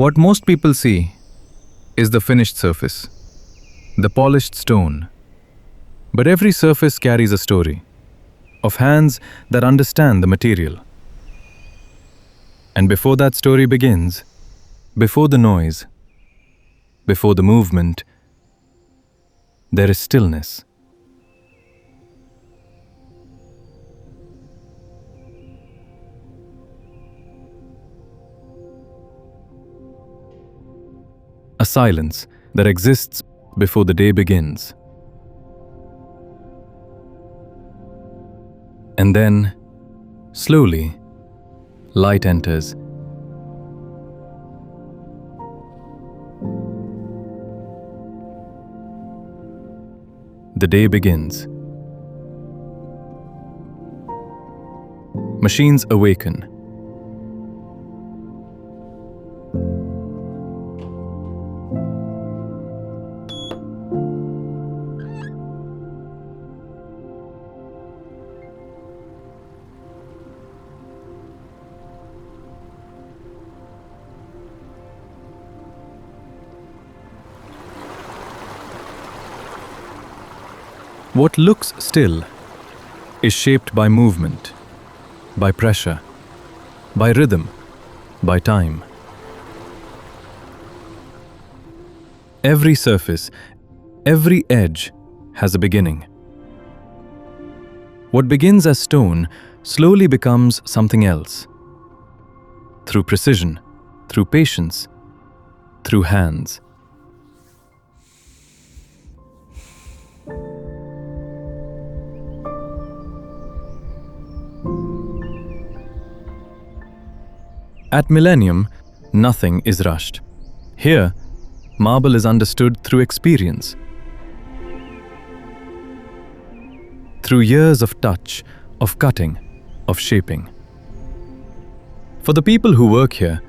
What most people see is the finished surface, the polished stone. But every surface carries a story of hands that understand the material. And before that story begins, before the noise, before the movement, there is stillness. A silence that exists before the day begins. And then, slowly, light enters. The day begins. Machines awaken. What looks still is shaped by movement, by pressure, by rhythm, by time. Every surface, every edge has a beginning. What begins as stone slowly becomes something else. Through precision, through patience, through hands. At Millenium, nothing is rushed. Here, marble is understood through experience. Through years of touch, of cutting, of shaping. For the people who work here,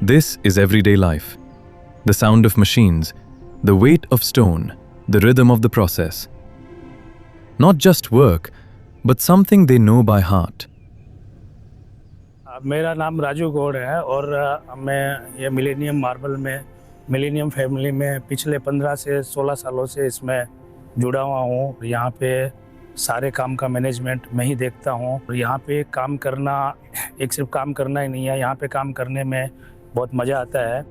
this is everyday life. The sound of machines, the weight of stone, the rhythm of the process. Not just work, but something they know by heart. मेरा नाम राजू गौड़ है और मैं ये millennium marble में millennium family में पिछले 15 से 16 सालों से इसमें जुड़ा हुआ हूँ। यहाँ पे सारे काम का मैनेजमेंट मैं ही देखता हूँ। यहाँ पे काम करना एक सिर्फ काम करना ही नहीं है, यहाँ पे काम करने में बहुत मज़ा आता है।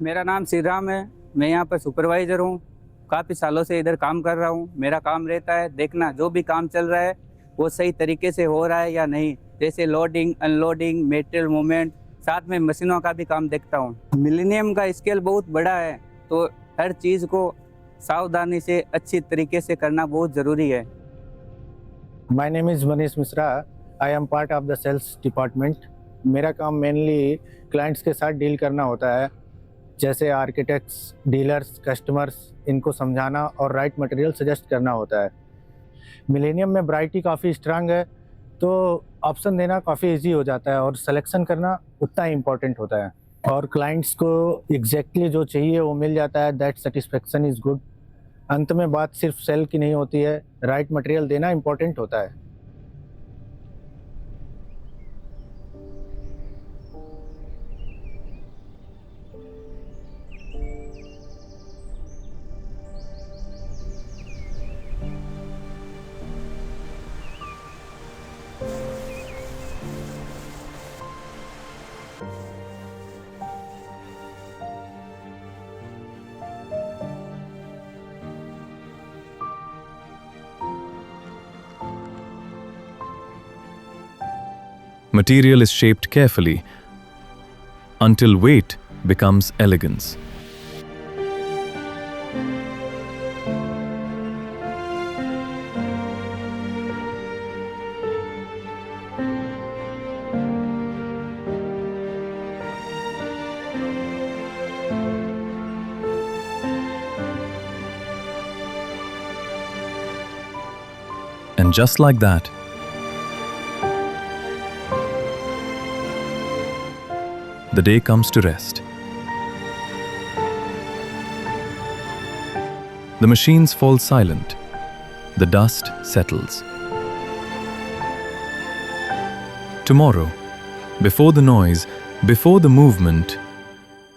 मेरा नाम श्री राम है, मैं यहाँ पर सुपरवाइज़र हूँ। काफ़ी सालों से इधर काम कर रहा हूँ। मेरा काम रहता है देखना जो भी काम चल रहा है वो सही तरीके से हो रहा है या नहीं, जैसे लोडिंग, अनलोडिंग, मटेरियल मूवमेंट, साथ में मशीनों का भी काम देखता हूँ। मिलेनियम का स्केल बहुत बड़ा है तो हर चीज़ को सावधानी से अच्छी तरीके से करना बहुत ज़रूरी है। My name is Manish Misra. I am part of the sales department. मेरा काम मेनली क्लाइंट्स के साथ डील करना होता है, जैसे आर्किटेक्ट्स, डीलर्स, कस्टमर्स, इनको समझाना और राइट मटेरियल सजेस्ट करना होता है। मिलेनियम में वैरायटी काफ़ी स्ट्रांग है तो ऑप्शन देना काफ़ी इजी हो जाता है और सिलेक्शन करना उतना ही इम्पोर्टेंट होता है और क्लाइंट्स को एग्जैक्टली जो चाहिए वो मिल जाता है। That satisfaction is good. अंत में बात सिर्फ सेल की नहीं होती है, राइट मटेरियल देना इम्पोर्टेंट होता है। Material is shaped carefully until weight becomes elegance. And just like that, the day comes to rest. The machines fall silent. The dust settles. Tomorrow, Before the noise, before the movement,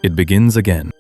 it begins again.